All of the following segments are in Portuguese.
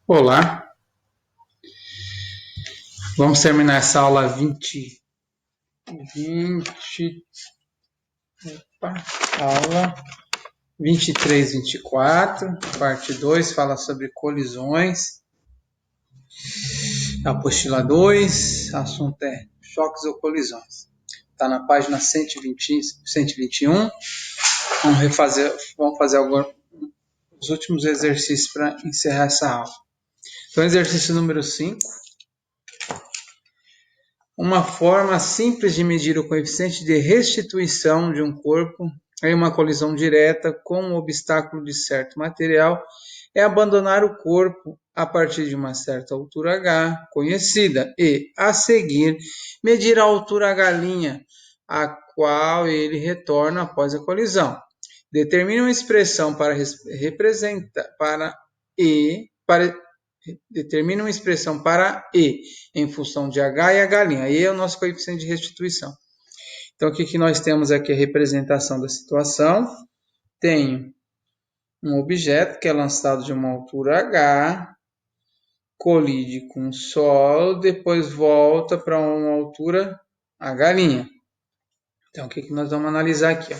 Olá, vamos terminar essa aula 20, opa, aula 23, 24, parte 2, fala sobre colisões, apostila 2, assunto é choques ou colisões. Está na página 121, vamos fazer os últimos exercícios para encerrar essa aula. Então, exercício número 5. Uma forma simples de medir o coeficiente de restituição de um corpo em uma colisão direta com um obstáculo de certo material é abandonar o corpo a partir de uma certa altura H conhecida e, a seguir, medir a altura H', a qual ele retorna após a colisão. Determine uma expressão para representar determina uma expressão para E em função de H e H'. E é o nosso coeficiente de restituição. Então, o que nós temos aqui? A representação da situação. Tenho um objeto que é lançado de uma altura H, colide com o solo, depois volta para uma altura H'. Então, o que nós vamos analisar aqui?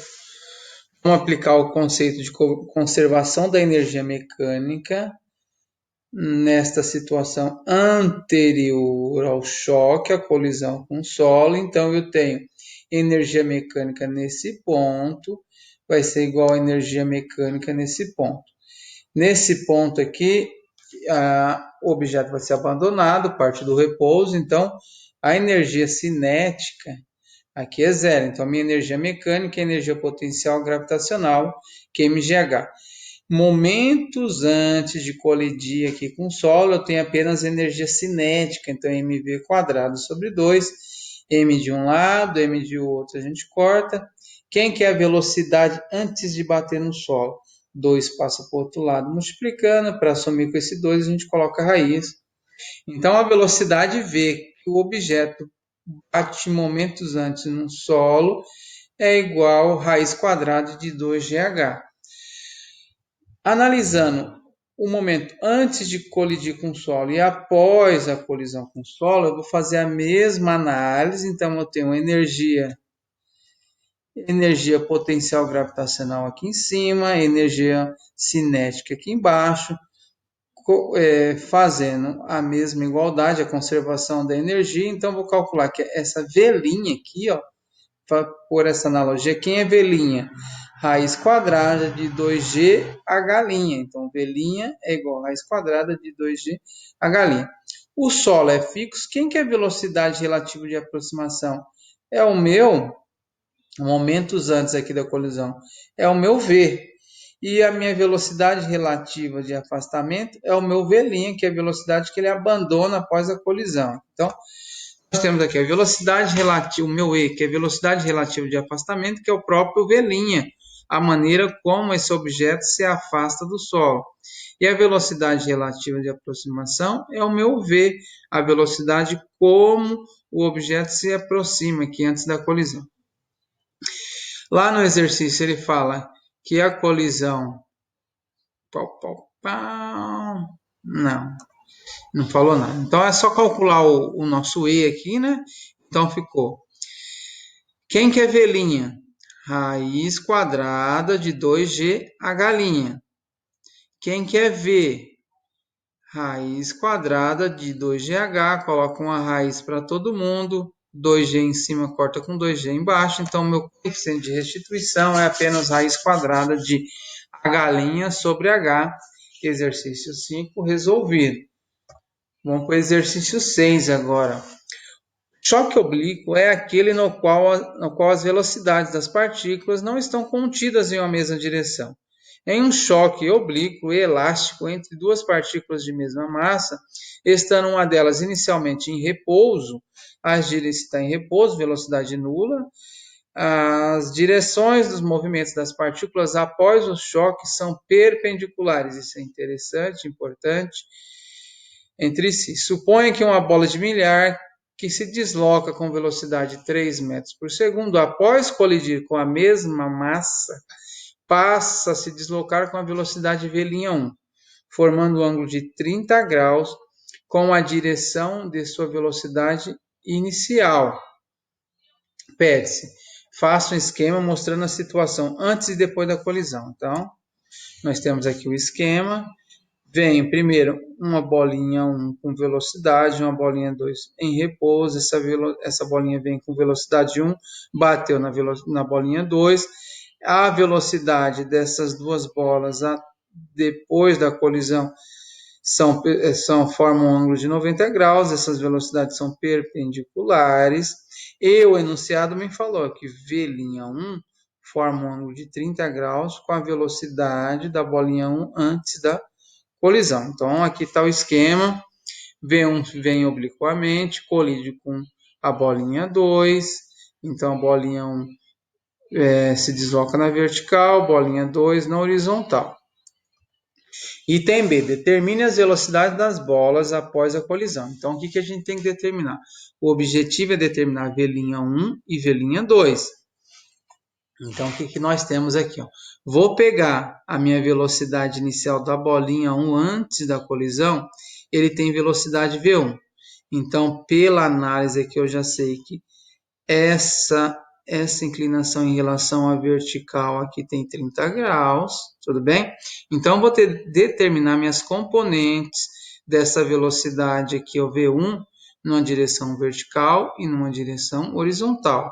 Vamos aplicar o conceito de conservação da energia mecânica nesta situação anterior ao choque, a colisão com o solo. Então, eu tenho energia mecânica nesse ponto, vai ser igual a energia mecânica nesse ponto. Nesse ponto aqui, o objeto vai ser abandonado, parte do repouso, então a energia cinética aqui é zero. Então, a minha energia mecânica é energia potencial gravitacional, que é mgh. Momentos antes de colidir aqui com o solo, eu tenho apenas energia cinética, então mv² sobre 2, m de um lado, m de outro, a gente corta. Quem que é a velocidade antes de bater no solo? 2 passa para o outro lado, multiplicando, para assumir com esse 2, a gente coloca a raiz. Então, a velocidade V que o objeto bate momentos antes no solo é igual a raiz quadrada de 2gh. Analisando o momento antes de colidir com o solo e após a colisão com o solo, eu vou fazer a mesma análise. Então, eu tenho energia potencial gravitacional aqui em cima, energia cinética aqui embaixo, fazendo a mesma igualdade, a conservação da energia. Então, vou calcular que essa velinha aqui, por essa analogia, quem é velinha? Raiz quadrada de 2gh'. Então, velinha é igual a raiz quadrada de 2gh'. O solo é fixo. Quem que é a velocidade relativa de aproximação? É o meu, momentos antes aqui da colisão, é o meu v. E a minha velocidade relativa de afastamento é o meu v', que é a velocidade que ele abandona após a colisão. Então, nós temos aqui a velocidade relativa, o meu E, que é a velocidade relativa de afastamento, que é o próprio V', a maneira como esse objeto se afasta do solo. E a velocidade relativa de aproximação é o meu V, a velocidade como o objeto se aproxima aqui antes da colisão. Lá no exercício ele fala que a colisão... Não falou nada. Então, é só calcular o nosso E aqui, né? Então, ficou. Quem que é velinha? Raiz quadrada de 2gh'. Quem que é V? Raiz quadrada de 2gh. Coloca uma raiz para todo mundo. 2g em cima corta com 2g embaixo. Então, meu coeficiente de restituição é apenas raiz quadrada de h' sobre h. Exercício 5 resolvido. Vamos para o exercício 6 agora. Choque oblíquo é aquele no qual as velocidades das partículas não estão contidas em uma mesma direção. Em um choque oblíquo e elástico entre duas partículas de mesma massa, estando uma delas inicialmente em repouso, está em repouso, velocidade nula, as direções dos movimentos das partículas após o choque são perpendiculares. Isso é interessante, importante. Entre si. Suponha que uma bola de bilhar que se desloca com velocidade 3 metros por segundo, após colidir com a mesma massa, passa a se deslocar com a velocidade V'1. formando um ângulo de 30 graus com a direção de sua velocidade inicial. Pede-se, faça um esquema mostrando a situação antes e depois da colisão. Então, nós temos aqui o esquema. Vem primeiro uma bolinha 1 com velocidade, uma bolinha 2 em repouso. Essa bolinha vem com velocidade 1, bateu na bolinha 2. A velocidade dessas duas bolas depois da colisão formam um ângulo de 90 graus. Essas velocidades são perpendiculares. E o enunciado me falou que V'1 forma um ângulo de 30 graus com a velocidade da bolinha 1 antes da colisão. Então, aqui está o esquema. V1 vem obliquamente, colide com a bolinha 2. Então, a bolinha 1 se desloca na vertical, bolinha 2 na horizontal. Item B, determine as velocidades das bolas após a colisão. Então, o que a gente tem que determinar? O objetivo é determinar V'1 e V'2. Então, o que nós temos aqui? Vou pegar a minha velocidade inicial da bolinha 1 antes da colisão, ele tem velocidade V1. Então, pela análise aqui, eu já sei que essa inclinação em relação à vertical aqui tem 30 graus, tudo bem? Então, vou determinar minhas componentes dessa velocidade aqui, o V1, numa direção vertical e numa direção horizontal.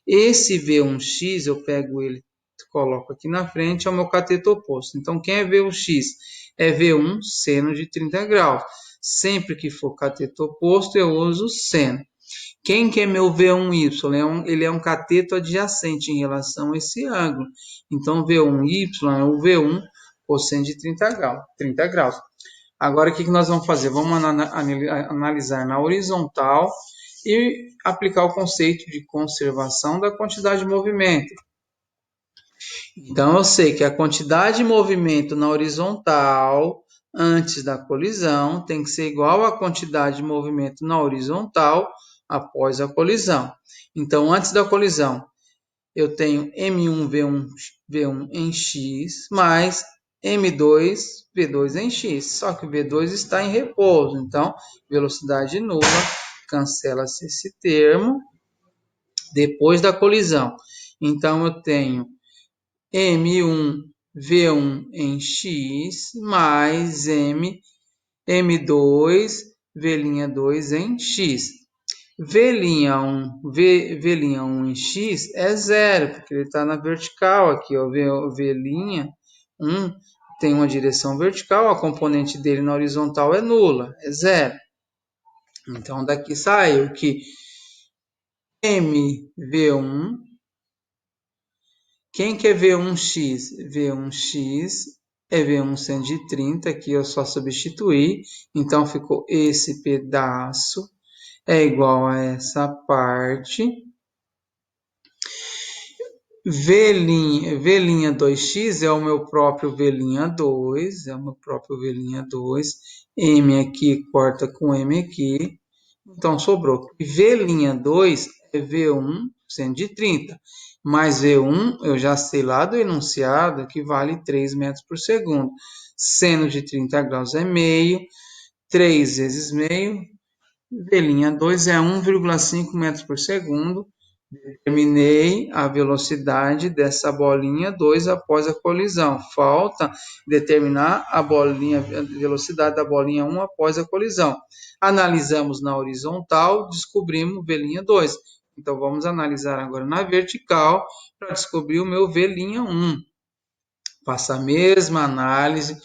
Esse V1x, eu pego ele, coloco aqui na frente, é o meu cateto oposto. Então, quem é V1x? É V1 seno de 30 graus. Sempre que for cateto oposto, eu uso seno. Quem que é meu V1y? Ele é um cateto adjacente em relação a esse ângulo. Então, V1y é o V1 cosseno de 30 graus. Agora, o que nós vamos fazer? Vamos analisar na horizontal e aplicar o conceito de conservação da quantidade de movimento. Então, eu sei que a quantidade de movimento na horizontal antes da colisão tem que ser igual à quantidade de movimento na horizontal após a colisão. Então, antes da colisão, eu tenho M1V1 em X mais M2 V2 em X. Só que o V2 está em repouso. Então, velocidade nula, cancela-se esse termo depois da colisão. Então, eu tenho M1V1 em X mais M2 V'2 em X. V'1 em X é zero, porque ele está na vertical aqui. Ó, V'1 tem uma direção vertical, a componente dele na horizontal é nula, é zero. Então, daqui saiu que MV1, quem que é V1x? V1x é V1 seno de 30, aqui eu só substituí, então ficou esse pedaço é igual a essa parte. V'2x é o meu próprio V'2, M aqui corta com M aqui, então sobrou. V'2 é V1 seno de 30, mais V1, eu já sei lá do enunciado, que vale 3 metros por segundo. Seno de 30 graus é meio, 3 vezes meio, V'2 é 1,5 metros por segundo. Determinei a velocidade dessa bolinha 2 após a colisão. Falta determinar a velocidade da bolinha 1 após a colisão. Analisamos na horizontal, descobrimos V'2. Então, vamos analisar agora na vertical para descobrir o meu V'1. Faça a mesma análise.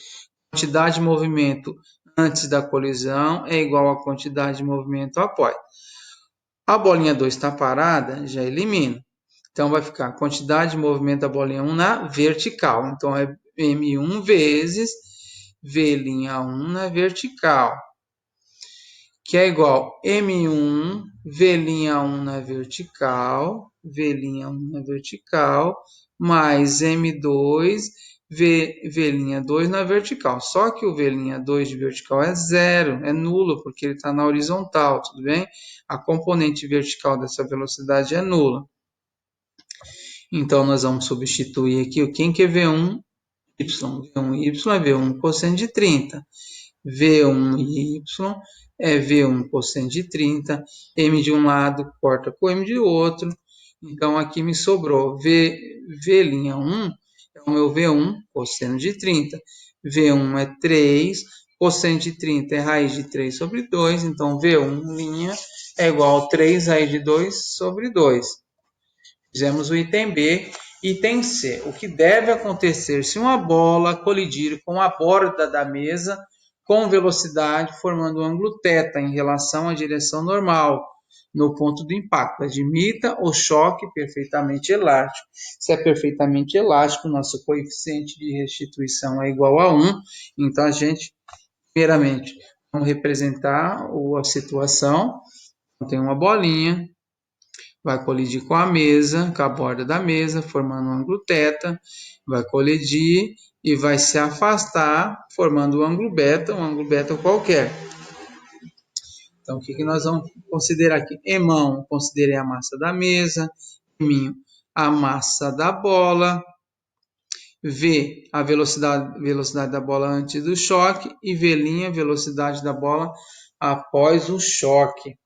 Quantidade de movimento antes da colisão é igual à quantidade de movimento após. A bolinha 2 está parada, já elimina. Então, vai ficar a quantidade de movimento da bolinha 1 na vertical. Então, é M1 vezes V'1 na vertical, que é igual M1 V'1 na vertical, mais M2 V'2 na vertical. Só que o V'2 de vertical é zero, é nulo, porque ele está na horizontal, tudo bem? A componente vertical dessa velocidade é nula. Então, nós vamos substituir aqui o quem que é V1 y, V1y é V1 cosseno de 30. V1y é V1 cosseno de 30. M de um lado corta com M de outro. Então, aqui me sobrou V'1 é o meu V1 cosseno de 30. V1 é 3, cosseno de 30 é raiz de 3 sobre 2. Então, V1' é igual a 3 raiz de 2 sobre 2. Fizemos o item B. Item C. O que deve acontecer se uma bola colidir com a borda da mesa com velocidade, formando um ângulo θ em relação à direção normal no ponto do impacto? Admita o choque perfeitamente elástico. Se é perfeitamente elástico, nosso coeficiente de restituição é igual a 1. Então, a gente, primeiramente, vamos representar a situação. Tem uma bolinha, vai colidir com a mesa, com a borda da mesa, formando um ângulo θ, vai colidir e vai se afastar, formando um ângulo beta qualquer. Então, o que nós vamos considerar aqui? Emão, considerei a massa da mesa, Eminho, a massa da bola, V, a velocidade da bola antes do choque, e V', velocidade da bola após o choque.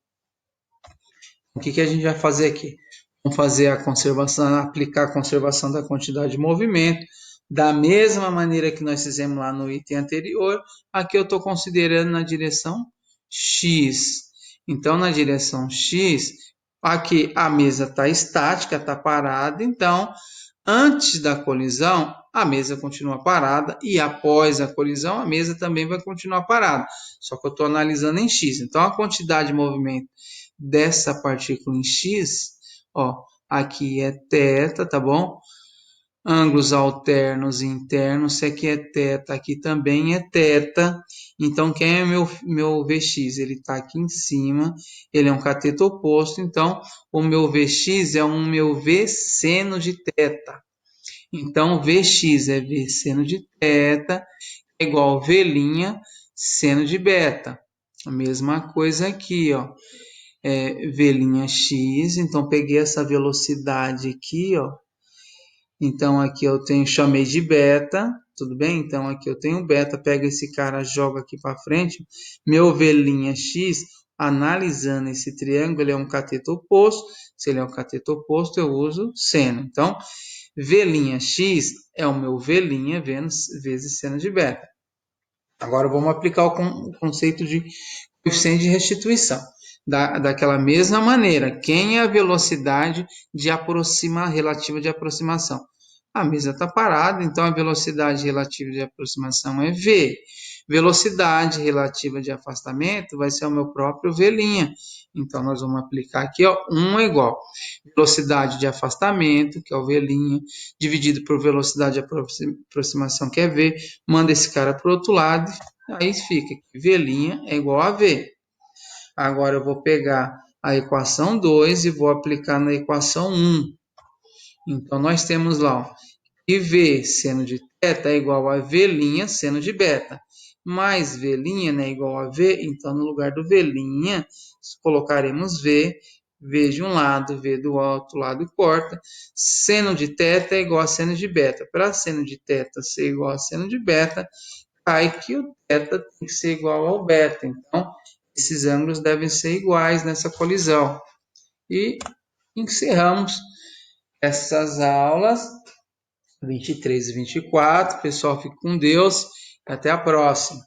O que a gente vai fazer aqui? Vamos fazer a conservação, aplicar a conservação da quantidade de movimento. Da mesma maneira que nós fizemos lá no item anterior, aqui eu estou considerando na direção X. Então, na direção X, aqui a mesa está estática, está parada. Então, antes da colisão, a mesa continua parada e após a colisão, a mesa também vai continuar parada. Só que eu estou analisando em X. Então, a quantidade de movimento dessa partícula em X, ó, aqui é θ, tá bom? Ângulos alternos e internos, se aqui é θ, aqui também é θ. Então, quem é meu Vx? Ele está aqui em cima, ele é um cateto oposto, então o meu Vx é um meu V seno de θ. Então, Vx é V seno de θ, é igual a V' seno de beta. A mesma coisa aqui, ó. V'(x), então peguei essa velocidade aqui, ó. Então aqui eu chamei de beta, tudo bem? Então aqui eu tenho beta, pega esse cara, joga aqui para frente. Meu V'(x), analisando esse triângulo, ele é um cateto oposto. Se ele é um cateto oposto, eu uso seno. Então, V'(x) é o meu V' vezes seno de beta. Agora vamos aplicar o conceito de coeficiente de restituição. Daquela mesma maneira, quem é a velocidade relativa de aproximação? A mesa está parada, então a velocidade relativa de aproximação é V. Velocidade relativa de afastamento vai ser o meu próprio V'. Então, nós vamos aplicar aqui, ó, 1 é igual a velocidade de afastamento, que é o V', dividido por velocidade de aproximação, que é V. Manda esse cara para o outro lado, aí fica que V' é igual a V. Agora eu vou pegar a equação 2 e vou aplicar na equação 1. Então, nós temos lá, ó, que V seno de θ é igual a V' seno de beta. Mais V' é igual a V, então no lugar do V' colocaremos V. V de um lado, V do outro lado corta. Seno de θ é igual a seno de beta. Para seno de θ ser igual a seno de beta, cai que o θ tem que ser igual ao beta. Então, esses ângulos devem ser iguais nessa colisão. E encerramos essas aulas 23 e 24. Pessoal, fique com Deus. Até a próxima.